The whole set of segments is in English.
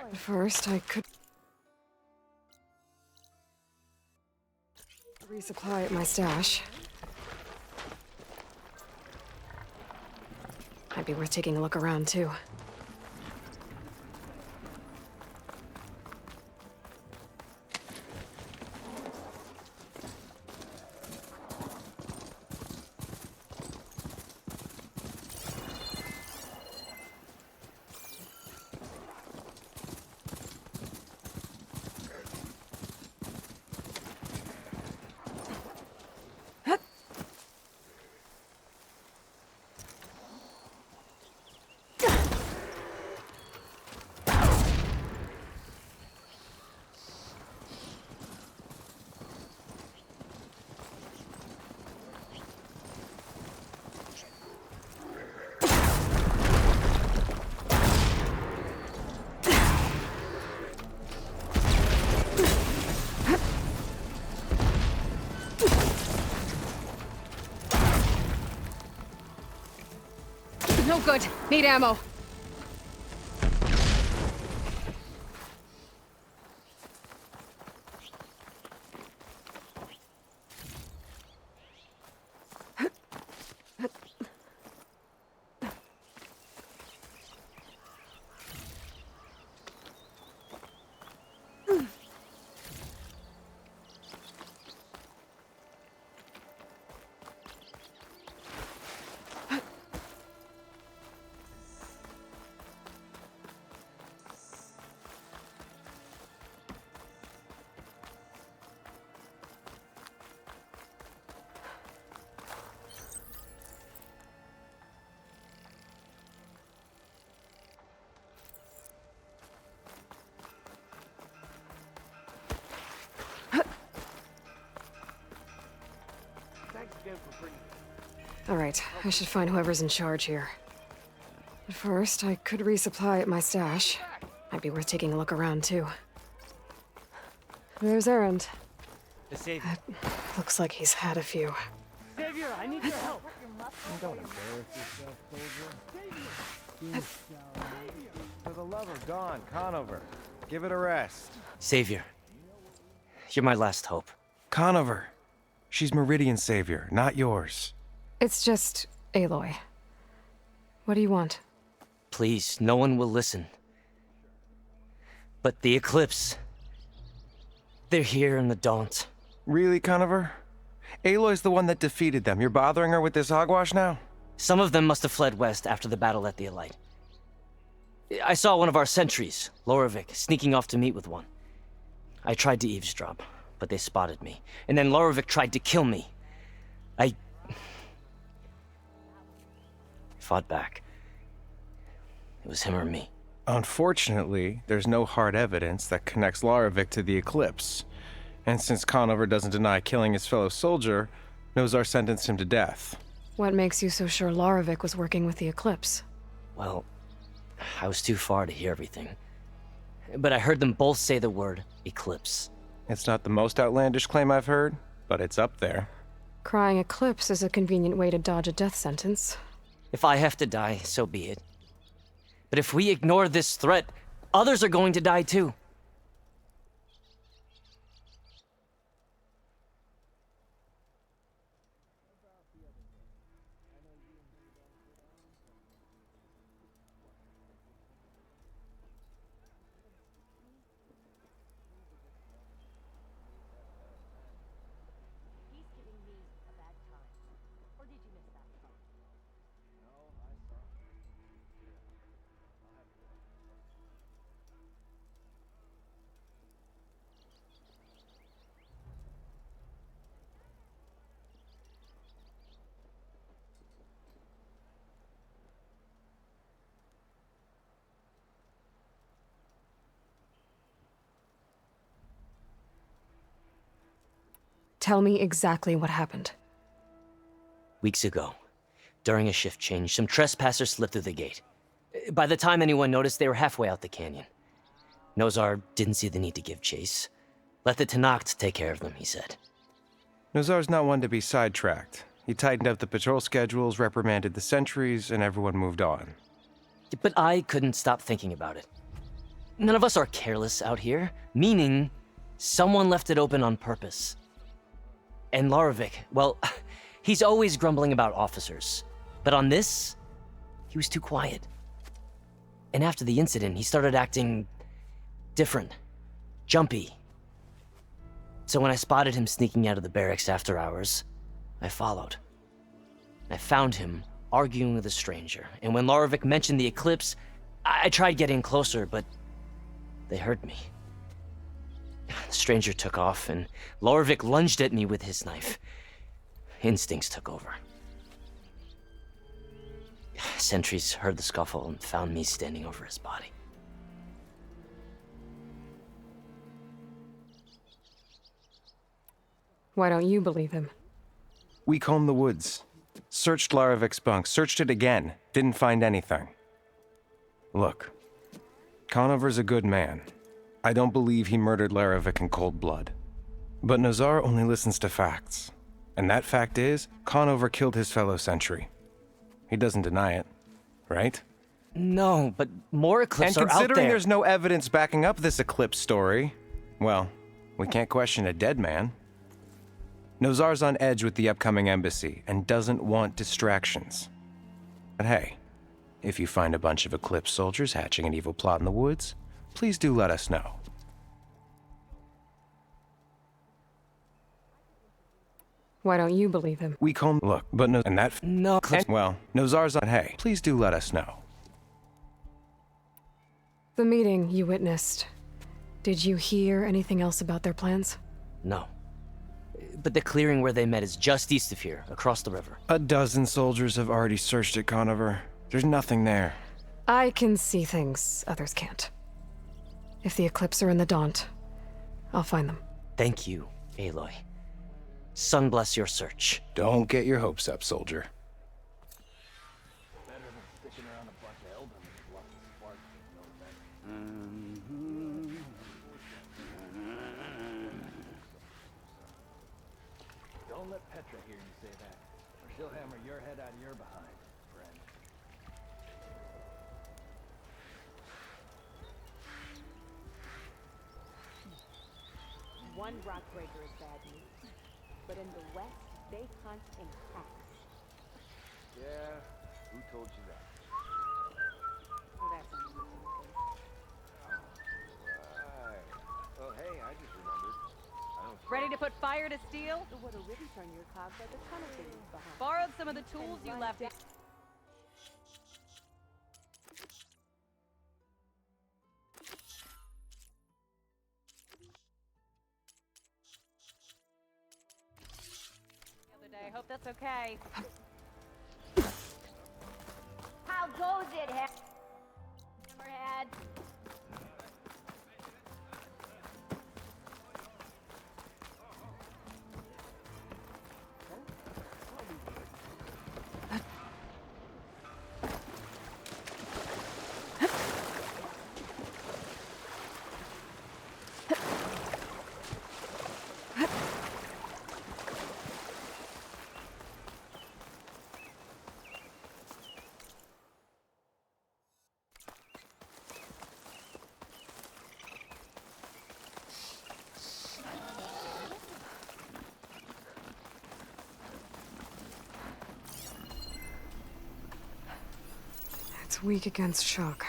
At first, I could resupply at my stash. Might be worth taking a look around, too. No good. Need ammo. Alright, I should find whoever's in charge here. But first, I could resupply at my stash. Might be worth taking a look around, too. There's Errand. The Savior. Looks like he's had a few. Savior, I need your help. Don't embarrass yourself, soldier. For the love of God, Conover, give it a rest. Savior, you're my last hope. Conover, she's Meridian's savior, not yours. It's just Aloy. What do you want? Please, no one will listen. But the Eclipse... they're here in the Daunt. Really, Conover? Aloy's the one that defeated them. You're bothering her with this hogwash now? Some of them must have fled west after the battle at the Elite. I saw one of our sentries, Lorevic, sneaking off to meet with one. I tried to eavesdrop, but they spotted me. And then Lorevic tried to kill me. I fought back. It was him or me. Unfortunately, there's no hard evidence that connects Lorevic to the Eclipse. And since Conover doesn't deny killing his fellow soldier, Nozar sentenced him to death. What makes you so sure Lorevic was working with the Eclipse? Well, I was too far to hear everything. But I heard them both say the word Eclipse. It's not the most outlandish claim I've heard, but it's up there. Crying Eclipse is a convenient way to dodge a death sentence. If I have to die, so be it. But if we ignore this threat, others are going to die too. Tell me exactly what happened. Weeks ago, during a shift change, some trespassers slipped through the gate. By the time anyone noticed, they were halfway out the canyon. Nozar didn't see the need to give chase. Let the Tenakth take care of them, he said. Nozar's not one to be sidetracked. He tightened up the patrol schedules, reprimanded the sentries, and everyone moved on. But I couldn't stop thinking about it. None of us are careless out here, meaning someone left it open on purpose. And Larovic, well, he's always grumbling about officers. But on this, he was too quiet. And after the incident, he started acting different, jumpy. So when I spotted him sneaking out of the barracks after hours, I followed. I found him arguing with a stranger, and when Larovic mentioned the eclipse, I tried getting closer, but they heard me. The stranger took off, and Larovic lunged at me with his knife. Instincts took over. Sentries heard the scuffle and found me standing over his body. Why don't you believe him? We combed the woods. Searched Larovic's bunk, searched it again. Didn't find anything. Look, Conover's a good man. I don't believe he murdered Larovic in cold blood. But Nazar only listens to facts. And that fact is, Conover killed his fellow sentry. He doesn't deny it, right? No, but more eclipses are And out there. considering there's no evidence backing up this eclipse story, well, we can't question a dead man. Nozar's on edge with the upcoming embassy and doesn't want distractions. But hey, if you find a bunch of Eclipse soldiers hatching an evil plot in the woods, please do let us know. Why don't you believe him? We combed. Look, but no, and that. No, And, well, Nozar's on. Hey, please do let us know. The meeting you witnessed. Did you hear anything else about their plans? no. But the clearing where they met is just east of here, across the river. A dozen soldiers have already searched it, Conover. There's nothing there. I can see things others can't. If the Eclipse are in the Daunt, I'll find them. Thank you, Aloy. Sun bless your search. Don't get your hopes up, soldier. Don't let Petra hear you say that, or she'll hammer your head out of your behind, friend. One rock breaker is bad news, but in the west, they hunt in packs. Yeah, who told you that? So that's interesting. Right. Oh, hey, I just remembered. I don't Ready to put fire to steel? It would have really turned your cogs like a ton of things behind. Borrowed some of the tools you left. The other day. Hope that's okay. How goes it, Hammerhead? It's weak against shock.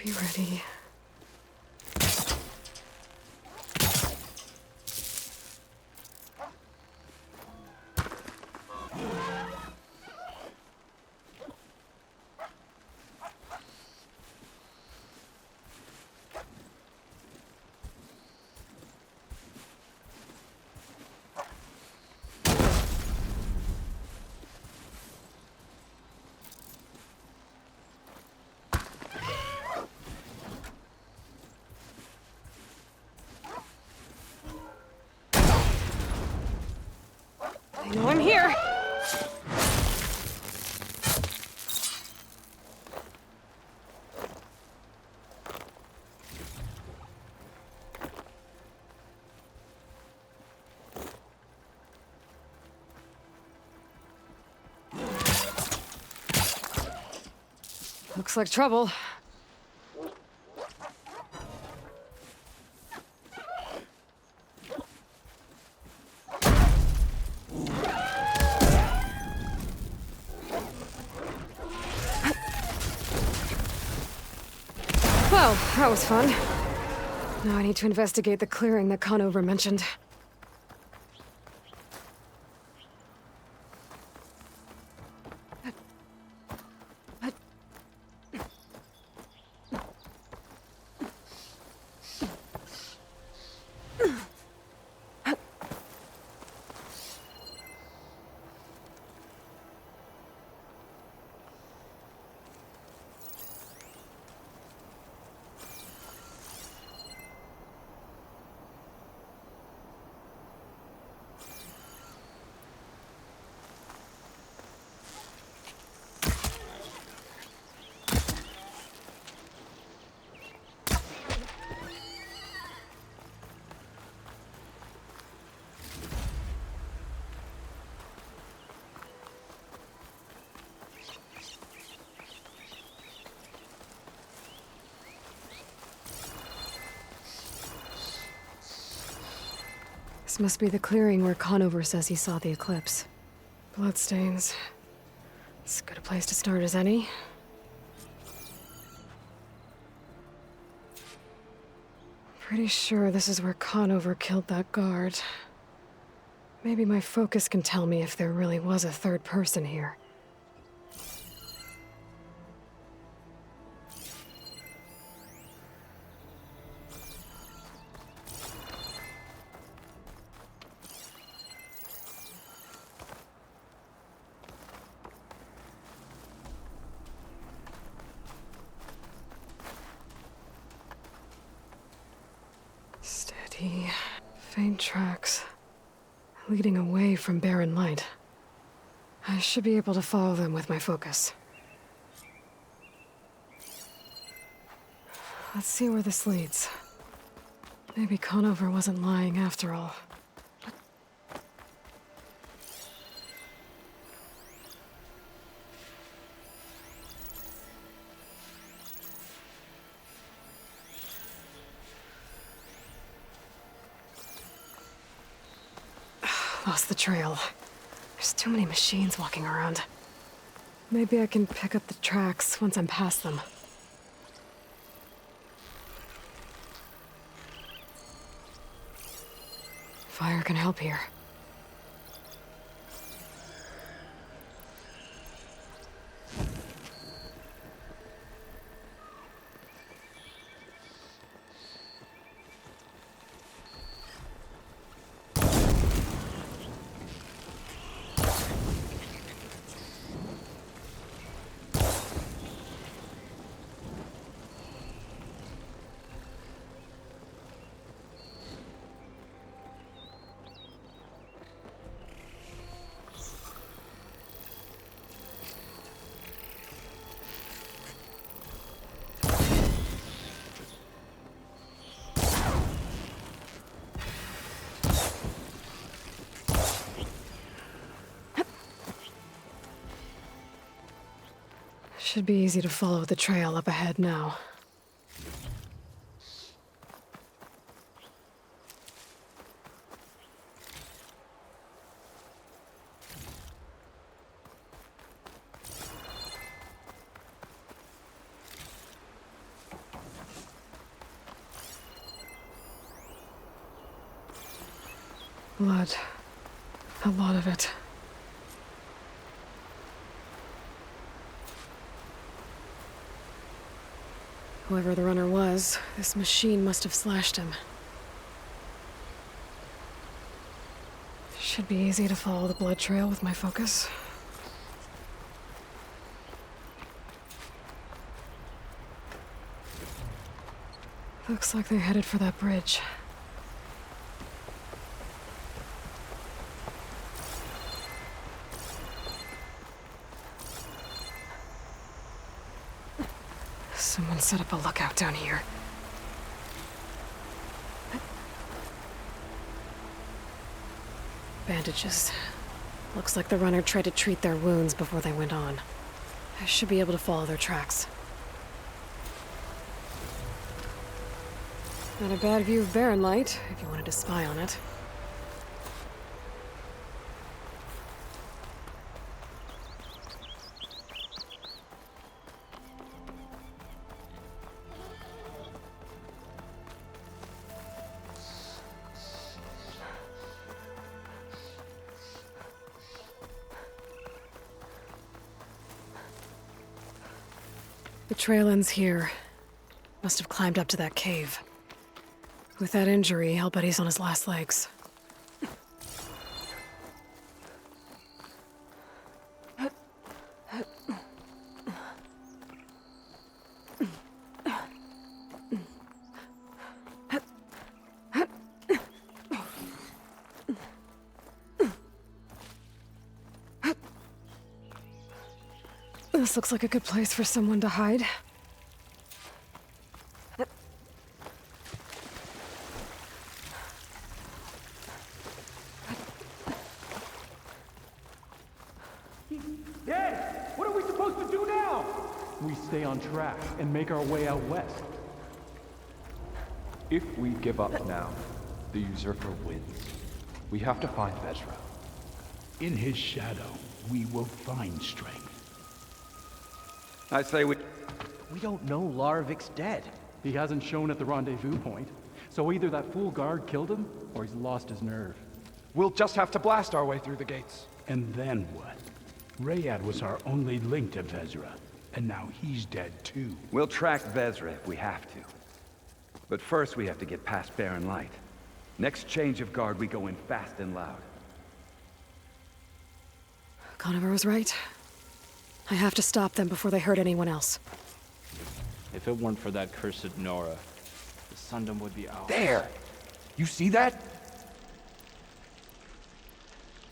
Be ready. I know I'm here! Looks like trouble. Well, that was fun. Now I need to investigate the clearing that Conover mentioned. This must be the clearing where Conover says he saw the eclipse. Bloodstains. As good a place to start as any. Pretty sure this is where Conover killed that guard. Maybe my focus can tell me if there really was a third person here. Steady, faint tracks, leading away from barren light. I should be able to follow them with my focus. Let's see where this leads. Maybe Conover wasn't lying after all. Lost the trail. There's too many machines walking around. Maybe I can pick up the tracks once I'm past them. Fire can help here. Should be easy to follow the trail up ahead now. Blood. A lot of it. Whoever the runner was, this machine must have slashed him. Should be easy to follow the blood trail with my focus. Looks like they're headed for that bridge. Someone set up a lookout down here. Bandages. Looks like the runner tried to treat their wounds before they went on. I should be able to follow their tracks. Not a bad view of Barren Light, if you wanted to spy on it. The trail ends here. Must have climbed up to that cave. With that injury, I'll bet he's on his last legs. This looks like a good place for someone to hide. Dad, what are we supposed to do now? We stay on track and make our way out west. If we give up now, the usurper wins. We have to find Vezra. In his shadow, we will find strength. I say we don't know Larvik's dead. He hasn't shown at the rendezvous point. So either that fool guard killed him, or he's lost his nerve. We'll just have to blast our way through the gates. And then what? Rayad was our only link to Vezra, and now he's dead too. We'll track Vezra if we have to. But first we have to get past Barren Light. Next change of guard, we go in fast and loud. Conover was right. I have to stop them before they hurt anyone else. If it weren't for that cursed Nora, the Sundom would be ours. There! You see that?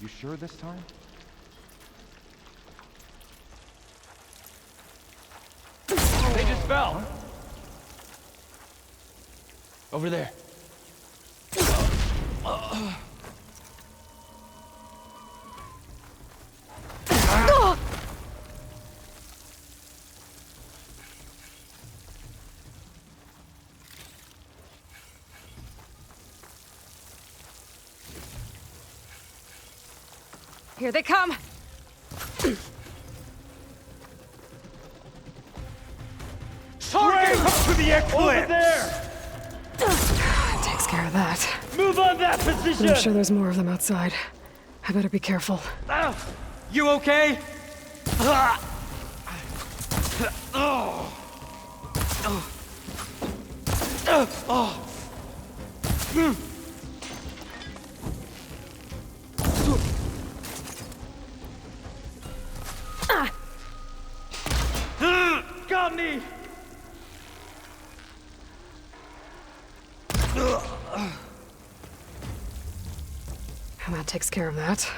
You sure this time? They just fell! Over there. Here they come! Target! To the eclipse! Over there! Takes care of that. Move on that position! I'm sure there's more of them outside. I better be careful. You okay? Got me! And that takes care of that.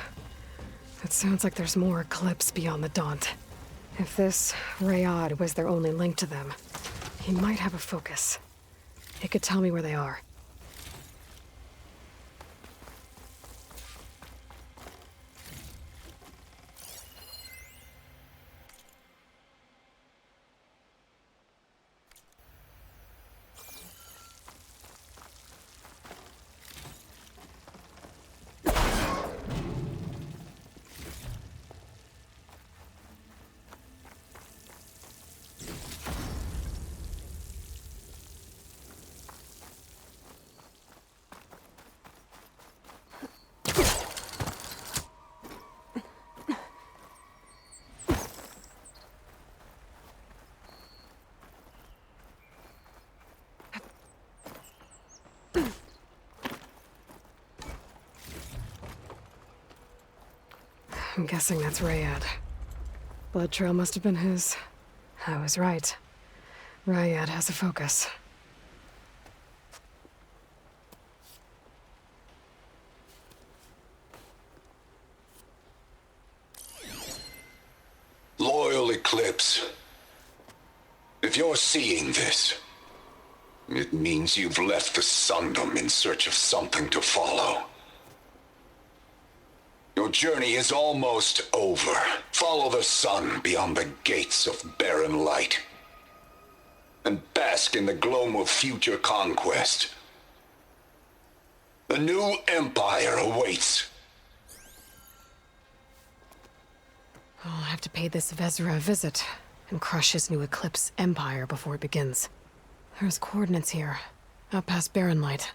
It sounds like there's more Eclipse beyond the Daunt. If this Rayad was their only link to them, he might have a focus. He could tell me where they are. I'm guessing that's Rayad. Blood trail must have been his. I was right. Rayad has a focus. Loyal Eclipse. If you're seeing this, it means you've left the Sundom in search of something to follow. Your journey is almost over. Follow the sun beyond the gates of barren light, and bask in the gloam of future conquest. A new empire awaits. I'll have to pay this Vezra a visit and crush his new Eclipse empire before it begins. There's coordinates here, out past Barren Light.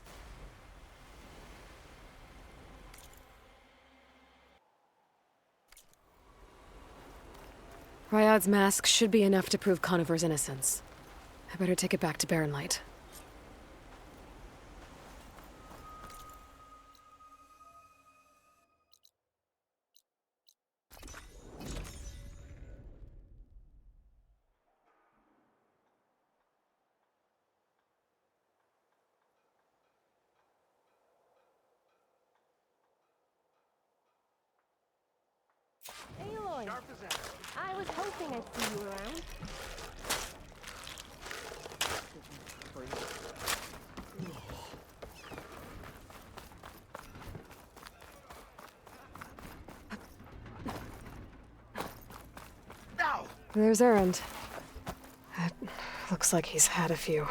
Ryad's mask should be enough to prove Conover's innocence. I better take it back to Barren Light. Aloy, I was hoping I'd see you around. There's Erend. It looks like he's had a few.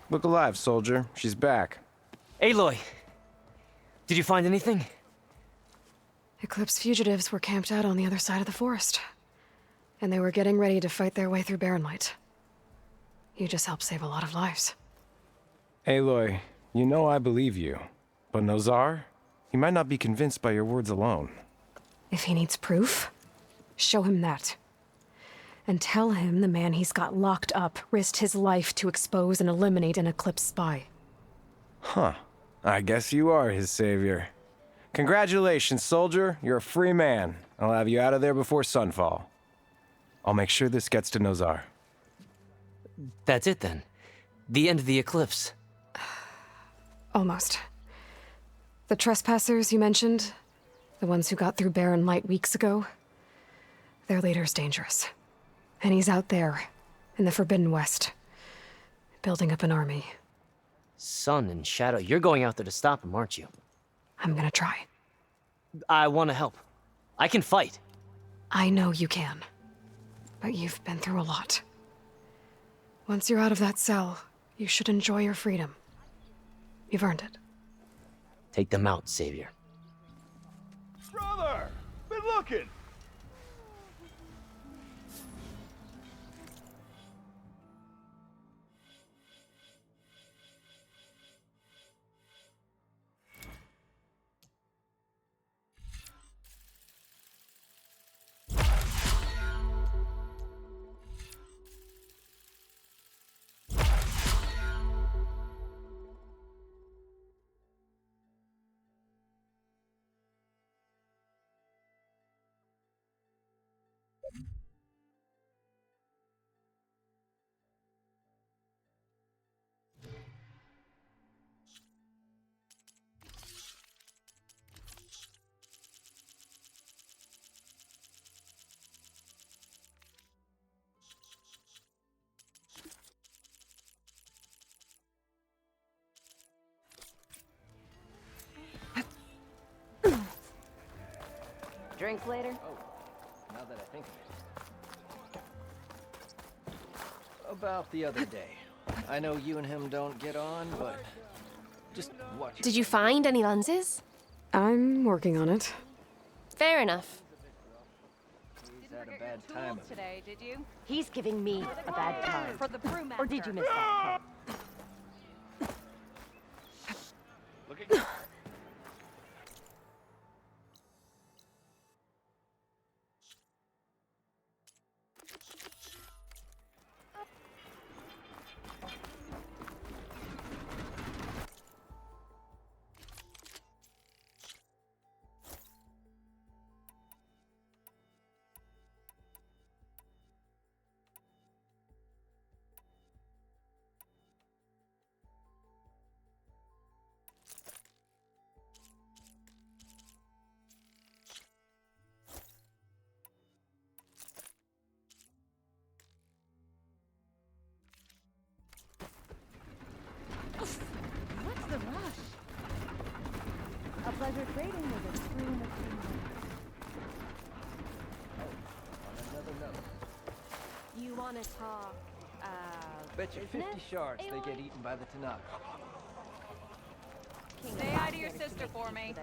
Look alive, soldier. She's back. Aloy! Did you find anything? Eclipse fugitives were camped out on the other side of the forest. And they were getting ready to fight their way through Barren Light. You just helped save a lot of lives. Aloy, you know I believe you. But Nozar? He might not be convinced by your words alone. If he needs proof, show him that. And tell him the man he's got locked up risked his life to expose and eliminate an Eclipse spy. Huh. I guess you are his savior. Congratulations, soldier. You're a free man. I'll have you out of there before sunfall. I'll make sure this gets to Nozar. That's it then. The end of the Eclipse. Almost. The trespassers you mentioned, the ones who got through Barren Light weeks ago, their leader's dangerous. And he's out there, in the Forbidden West, building up an army. Sun and Shadow, you're going out there to stop him, aren't you? I'm gonna try. I want to help. I can fight. I know you can. But you've been through a lot. Once you're out of that cell, you should enjoy your freedom. You've earned it. Take them out, Savior. Brother! Been looking! Drink later? Oh, now that I think of it. About the other day. I know you and him don't get on, but just watch. Did you find any lenses? I'm working on it. Fair enough. He's had a bad time of it. Today, did you? He's giving me a bad time. For the brewmaster. Or did you miss that part? Looking. Treasure trading was a true machine. On another note, You wanna talk, bet you 50 shards they get eaten by the Tanaka. Say hi to your sister for me.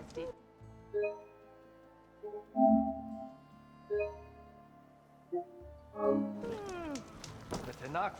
The Tanaka